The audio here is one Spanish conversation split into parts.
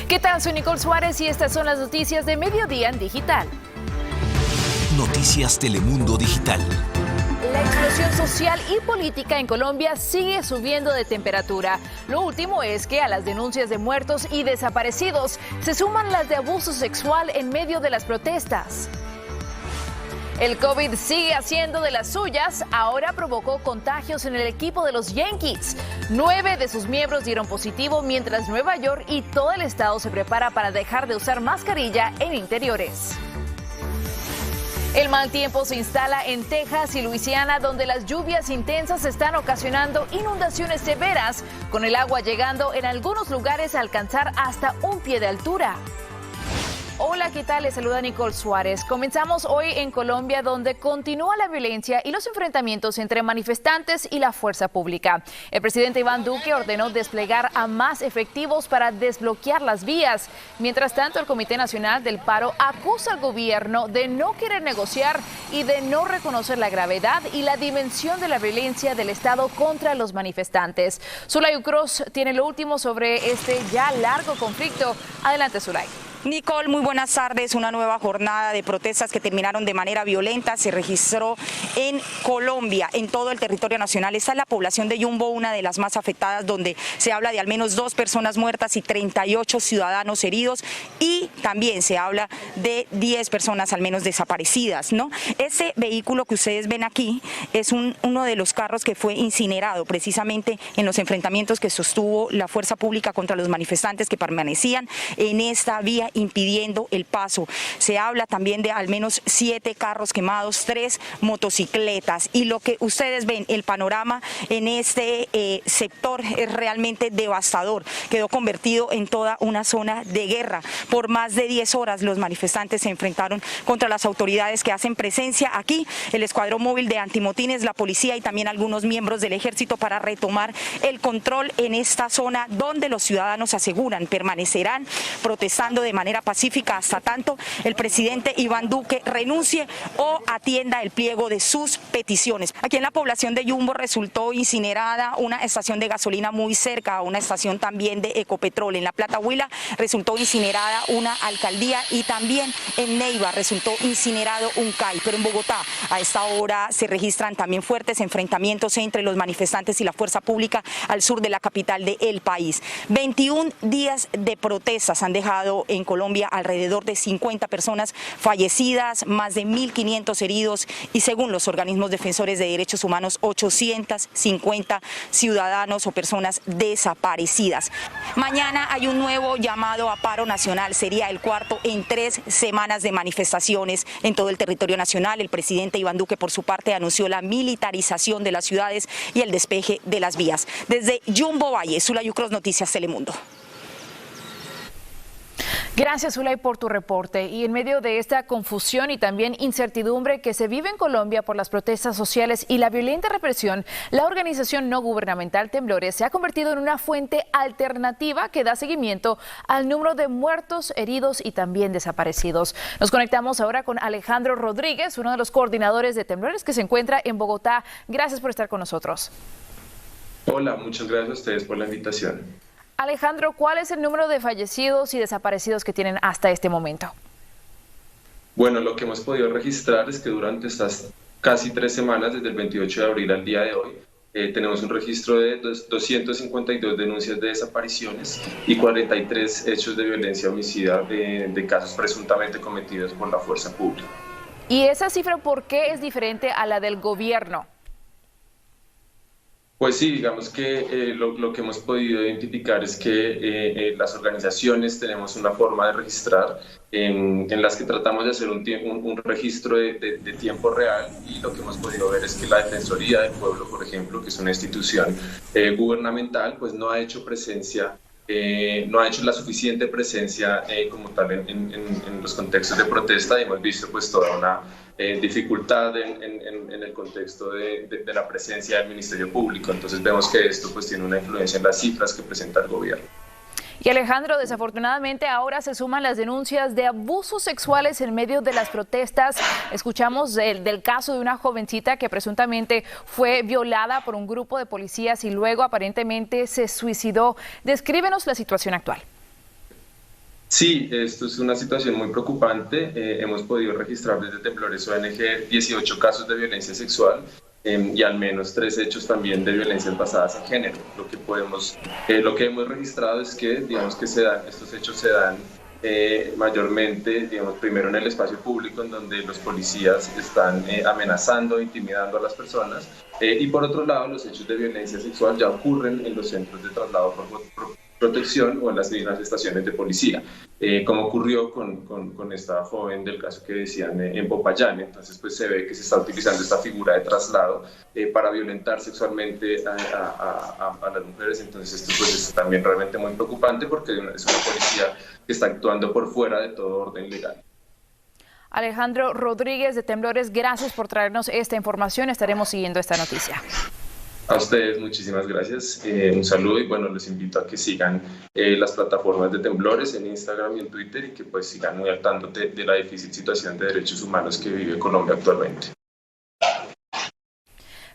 ¿Qué tal? Soy Nicole Suárez y estas son las noticias de Mediodía en Digital. Noticias Telemundo Digital. La explosión social y política en Colombia sigue subiendo de temperatura. Lo último es que a las denuncias de muertos y desaparecidos se suman las de abuso sexual en medio de las protestas. El COVID sigue haciendo de las suyas. Ahora provocó contagios en el equipo de los Yankees. 9 de sus miembros dieron positivo, mientras Nueva York y todo el estado se prepara para dejar de usar mascarilla en interiores. El mal tiempo se instala en Texas y Luisiana, donde las lluvias intensas están ocasionando inundaciones severas, con el agua llegando en algunos lugares a alcanzar hasta 1 pie de altura. Hola, ¿qué tal? Les saluda Nicole Suárez. Comenzamos hoy en Colombia, donde continúa la violencia y los enfrentamientos entre manifestantes y la fuerza pública. El presidente Iván Duque ordenó desplegar a más efectivos para desbloquear las vías. Mientras tanto, el Comité Nacional del Paro acusa al gobierno de no querer negociar y de no reconocer la gravedad y la dimensión de la violencia del Estado contra los manifestantes. Zulay Ucros tiene lo último sobre este ya largo conflicto. Adelante, Zulay. Nicole, muy buenas tardes. Una nueva jornada de protestas que terminaron de manera violenta se registró en Colombia, en todo el territorio nacional. Esta es la población de Yumbo, una de las más afectadas, donde se habla de al menos 2 personas muertas y 38 ciudadanos heridos, y también se habla de 10 personas al menos desaparecidas, ¿no? Ese vehículo que ustedes ven aquí es uno de los carros que fue incinerado precisamente en los enfrentamientos que sostuvo la fuerza pública contra los manifestantes que permanecían en esta vía, impidiendo el paso. Se habla también de al menos 7 carros quemados, 3 motocicletas, y lo que ustedes ven, el panorama en este sector es realmente devastador. Quedó convertido en toda una zona de guerra. Por más de 10 horas los manifestantes se enfrentaron contra las autoridades que hacen presencia aquí, el escuadrón móvil de antimotines, la policía y también algunos miembros del ejército, para retomar el control en esta zona, donde los ciudadanos aseguran permanecerán protestando de manera pacífica hasta tanto el presidente Iván Duque renuncie o atienda el pliego de sus peticiones. Aquí en la población de Yumbo resultó incinerada una estación de gasolina muy cerca a una estación también de Ecopetrol. En la Plata Huila resultó incinerada una alcaldía, y también en Neiva resultó incinerado un CAI. Pero en Bogotá a esta hora se registran también fuertes enfrentamientos entre los manifestantes y la fuerza pública al sur de la capital del país. 21 días de protestas han dejado en Colombia alrededor de 50 personas fallecidas, más de 1.500 heridos y, según los organismos defensores de derechos humanos, 850 ciudadanos o personas desaparecidas. Mañana hay un nuevo llamado a paro nacional. Sería el cuarto en 3 semanas de manifestaciones en todo el territorio nacional. El presidente Iván Duque, por su parte, anunció la militarización de las ciudades y el despeje de las vías. Desde Yumbo Valle, Zulay Ucros, Noticias Telemundo. Gracias, Zulay, por tu reporte. Y en medio de esta confusión y también incertidumbre que se vive en Colombia por las protestas sociales y la violenta represión, la organización no gubernamental Temblores se ha convertido en una fuente alternativa que da seguimiento al número de muertos, heridos y también desaparecidos. Nos conectamos ahora con Alejandro Rodríguez, uno de los coordinadores de Temblores, que se encuentra en Bogotá. Gracias por estar con nosotros. Hola, muchas gracias a ustedes por la invitación. Alejandro, ¿cuál es el número de fallecidos y desaparecidos que tienen hasta este momento? Bueno, lo que hemos podido registrar es que durante estas casi 3 semanas, desde el 28 de abril al día de hoy, tenemos un registro de 252 denuncias de desapariciones y 43 hechos de violencia homicida de casos presuntamente cometidos por la fuerza pública. ¿Y esa cifra por qué es diferente a la del gobierno? Pues sí, digamos que lo que hemos podido identificar es que las organizaciones tenemos una forma de registrar en las que tratamos de hacer un registro de tiempo real, y lo que hemos podido ver es que la Defensoría del Pueblo, por ejemplo, que es una institución gubernamental, pues no ha hecho presencia, no ha hecho la suficiente presencia como tal en los contextos de protesta, y hemos visto pues toda una dificultad en el contexto de la presencia del Ministerio Público. Entonces vemos que esto pues tiene una influencia en las cifras que presenta el gobierno. Y Alejandro, desafortunadamente ahora se suman las denuncias de abusos sexuales en medio de las protestas. Escuchamos del caso de una jovencita que presuntamente fue violada por un grupo de policías y luego aparentemente se suicidó. Descríbenos la situación actual. Sí, esto es una situación muy preocupante. Hemos podido registrar desde Temblores ONG 18 casos de violencia sexual y al menos 3 hechos también de violencias basadas en género. Lo que hemos registrado es que, digamos que estos hechos se dan mayormente, digamos, primero en el espacio público, en donde los policías están amenazando, intimidando a las personas, y por otro lado, los hechos de violencia sexual ya ocurren en los centros de traslado por protección o en las mismas estaciones de policía, como ocurrió con esta joven del caso que decían en Popayán. Entonces pues se ve que se está utilizando esta figura de traslado para violentar sexualmente a las mujeres. Entonces esto pues es también realmente muy preocupante porque es una policía que está actuando por fuera de todo orden legal. Alejandro Rodríguez de Temblores, gracias por traernos esta información. Estaremos siguiendo esta noticia. A ustedes muchísimas gracias, un saludo y bueno, les invito a que sigan las plataformas de Temblores en Instagram y en Twitter y que pues sigan muy al tanto de la difícil situación de derechos humanos que vive Colombia actualmente.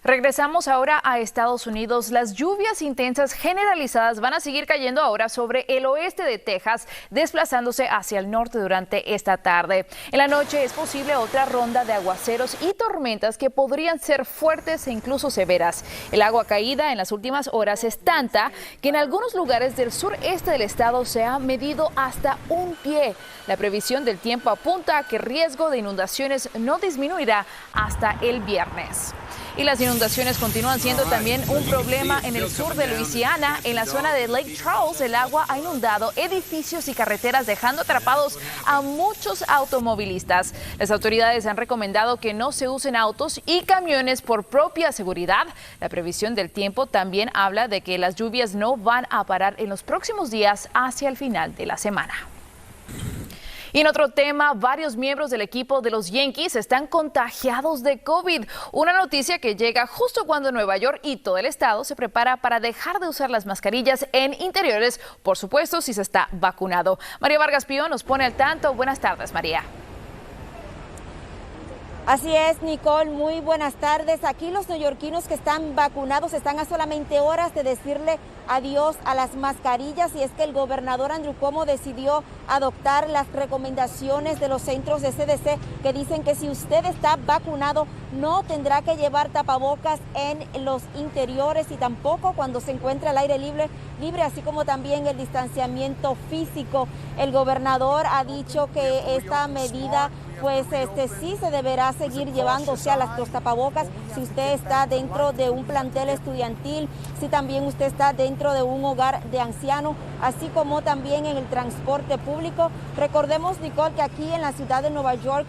Regresamos ahora a Estados Unidos. Las lluvias intensas generalizadas van a seguir cayendo ahora sobre el oeste de Texas, desplazándose hacia el norte durante esta tarde. En la noche es posible otra ronda de aguaceros y tormentas que podrían ser fuertes e incluso severas. El agua caída en las últimas horas es tanta que en algunos lugares del sureste del estado se ha medido hasta 1 pie. La previsión del tiempo apunta a que el riesgo de inundaciones no disminuirá hasta el viernes. Y las inundaciones continúan siendo también un problema en el sur de Luisiana. En la zona de Lake Charles, el agua ha inundado edificios y carreteras, dejando atrapados a muchos automovilistas. Las autoridades han recomendado que no se usen autos y camiones por propia seguridad. La previsión del tiempo también habla de que las lluvias no van a parar en los próximos días hacia el final de la semana. Y en otro tema, varios miembros del equipo de los Yankees están contagiados de COVID. Una noticia que llega justo cuando Nueva York y todo el estado se prepara para dejar de usar las mascarillas en interiores, por supuesto, si se está vacunado. María Vargas Pío nos pone al tanto. Buenas tardes, María. Así es, Nicole, muy buenas tardes. Aquí los neoyorquinos que están vacunados están a solamente horas de decirle adiós a las mascarillas, y es que el gobernador Andrew Cuomo decidió adoptar las recomendaciones de los centros de CDC que dicen que si usted está vacunado no tendrá que llevar tapabocas en los interiores y tampoco cuando se encuentra al aire libre, así como también el distanciamiento físico. El gobernador ha dicho que esta medida pues sí se deberá seguir llevando, o sea, los tapabocas si usted está dentro de un plantel estudiantil, si también usted está dentro de un hogar de ancianos, así como también en el transporte público. Recordemos, Nicole, que aquí en la ciudad de Nueva York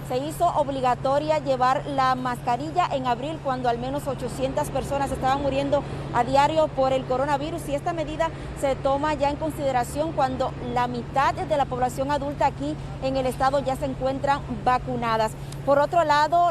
se hizo obligatoria llevar la mascarilla en abril, cuando al menos 800 personas estaban muriendo a diario por el coronavirus, y esta medida se toma ya en consideración cuando la mitad de la población adulta aquí en el estado ya se encuentran vacunadas. Por otro lado,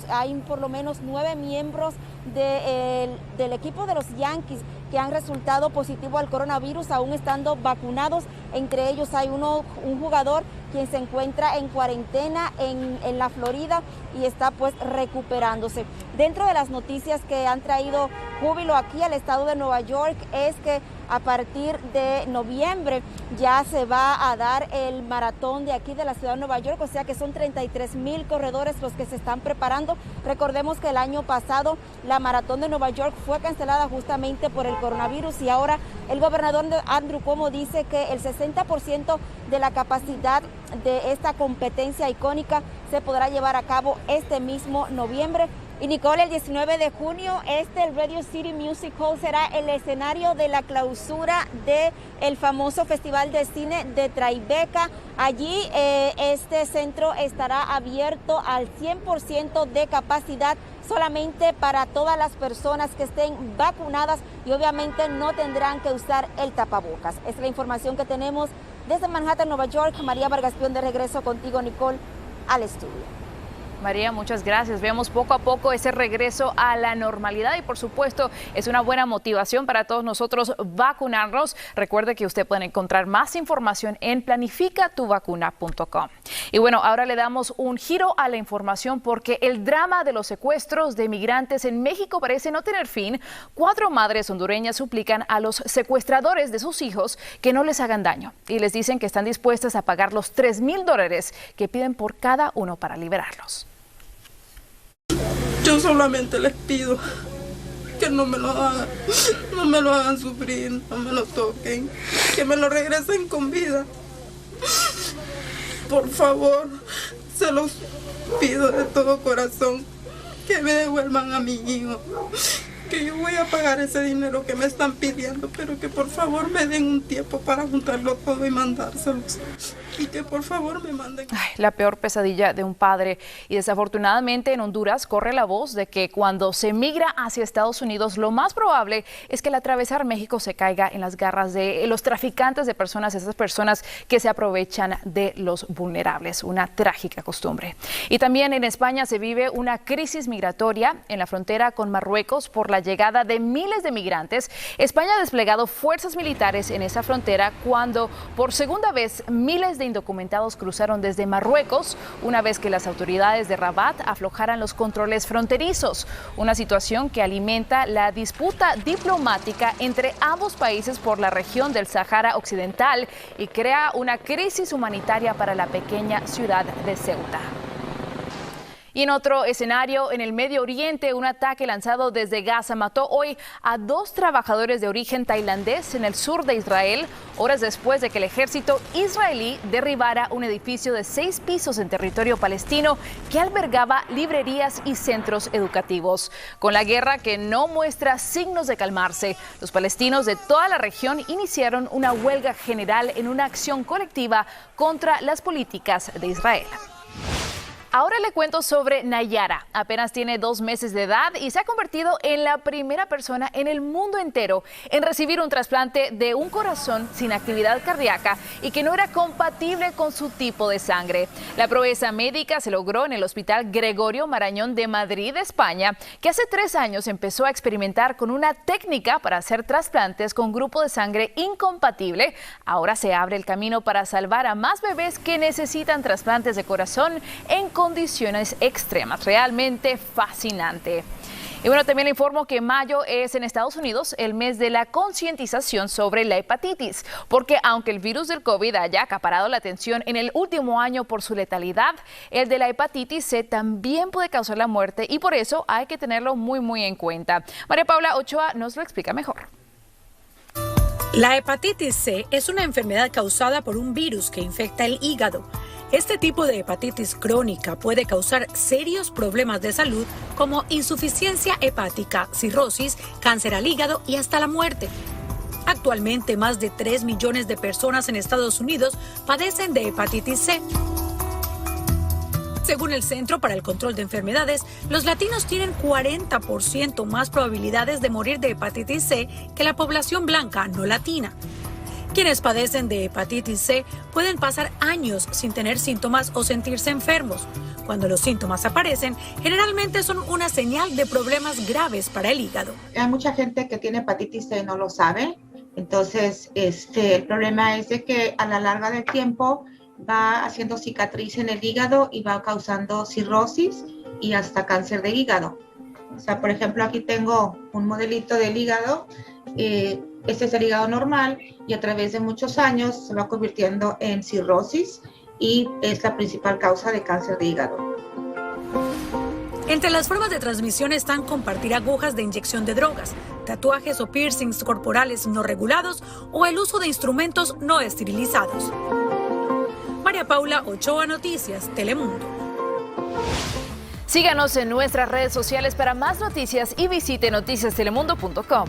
hay por lo menos 9 miembros del equipo de los Yankees que han resultado positivo al coronavirus, aún estando vacunados. Entre ellos hay un jugador quien se encuentra en cuarentena en la Florida y está pues recuperándose. Dentro de las noticias que han traído júbilo aquí al estado de Nueva York es que a partir de noviembre ya se va a dar el maratón de aquí de la ciudad de Nueva York, o sea que son 33,000 corredores los que se están preparando. Recordemos que el año pasado la maratón de Nueva York fue cancelada justamente por el coronavirus, y ahora el gobernador Andrew Cuomo dice que el 60% de la capacidad de esta competencia icónica se podrá llevar a cabo este mismo noviembre. Y Nicole, el 19 de junio, el Radio City Music Hall será el escenario de la clausura del famoso Festival de Cine de Tribeca. Allí este centro estará abierto al 100% de capacidad, solamente para todas las personas que estén vacunadas, y obviamente no tendrán que usar el tapabocas. Es la información que tenemos desde Manhattan, Nueva York. María Vargas Pío, de regreso contigo, Nicole, al estudio. María, muchas gracias. Vemos poco a poco ese regreso a la normalidad y por supuesto es una buena motivación para todos nosotros vacunarnos. Recuerde que usted puede encontrar más información en planificatuvacuna.com. Y bueno, ahora le damos un giro a la información porque el drama de los secuestros de migrantes en México parece no tener fin. 4 madres hondureñas suplican a los secuestradores de sus hijos que no les hagan daño y les dicen que están dispuestas a pagar los $3,000 que piden por cada uno para liberarlos. Yo solamente les pido que no me lo hagan sufrir, no me lo toquen, que me lo regresen con vida. Por favor, se los pido de todo corazón, que me devuelvan a mi hijo, que yo voy a pagar ese dinero que me están pidiendo, pero que por favor me den un tiempo para juntarlo todo y mandárselos. Y que por favor me manden. La peor pesadilla de un padre. Y desafortunadamente en Honduras corre la voz de que cuando se migra hacia Estados Unidos, lo más probable es que al atravesar México se caiga en las garras de los traficantes de personas, esas personas que se aprovechan de los vulnerables. Una trágica costumbre. Y también en España se vive una crisis migratoria en la frontera con Marruecos por la llegada de miles de migrantes. España ha desplegado fuerzas militares en esa frontera cuando por segunda vez miles de indocumentados cruzaron desde Marruecos una vez que las autoridades de Rabat aflojaran los controles fronterizos, una situación que alimenta la disputa diplomática entre ambos países por la región del Sahara Occidental y crea una crisis humanitaria para la pequeña ciudad de Ceuta. Y en otro escenario, en el Medio Oriente, un ataque lanzado desde Gaza mató hoy a 2 trabajadores de origen tailandés en el sur de Israel, horas después de que el ejército israelí derribara un edificio de 6 pisos en territorio palestino que albergaba librerías y centros educativos. Con la guerra que no muestra signos de calmarse, los palestinos de toda la región iniciaron una huelga general en una acción colectiva contra las políticas de Israel. Ahora le cuento sobre Nayara. Apenas tiene 2 meses de edad y se ha convertido en la primera persona en el mundo entero en recibir un trasplante de un corazón sin actividad cardíaca y que no era compatible con su tipo de sangre. La proeza médica se logró en el Hospital Gregorio Marañón de Madrid, España, que hace 3 años empezó a experimentar con una técnica para hacer trasplantes con grupo de sangre incompatible. Ahora se abre el camino para salvar a más bebés que necesitan trasplantes de corazón en condiciones extremas. Realmente fascinante. Y bueno, también le informo que mayo es en Estados Unidos el mes de la concientización sobre la hepatitis, porque aunque el virus del COVID haya acaparado la atención en el último año por su letalidad, el de la hepatitis C también puede causar la muerte y por eso hay que tenerlo muy en cuenta. María Paula Ochoa nos lo explica mejor. La hepatitis C es una enfermedad causada por un virus que infecta el hígado. Este tipo de hepatitis crónica puede causar serios problemas de salud como insuficiencia hepática, cirrosis, cáncer al hígado y hasta la muerte. Actualmente, más de 3 millones de personas en Estados Unidos padecen de hepatitis C. Según el Centro para el Control de Enfermedades, los latinos tienen 40% más probabilidades de morir de hepatitis C que la población blanca no latina. Quienes padecen de hepatitis C pueden pasar años sin tener síntomas o sentirse enfermos. Cuando los síntomas aparecen, generalmente son una señal de problemas graves para el hígado. Hay mucha gente que tiene hepatitis C y no lo sabe. Entonces, el problema es de que a la larga del tiempo va haciendo cicatriz en el hígado y va causando cirrosis y hasta cáncer de hígado. O sea, por ejemplo, aquí tengo un modelito del hígado. Este es el hígado normal y a través de muchos años se va convirtiendo en cirrosis y es la principal causa de cáncer de hígado. Entre las formas de transmisión están compartir agujas de inyección de drogas, tatuajes o piercings corporales no regulados o el uso de instrumentos no esterilizados. María Paula Ochoa, Noticias, Telemundo. Síganos en nuestras redes sociales para más noticias y visite noticiastelemundo.com.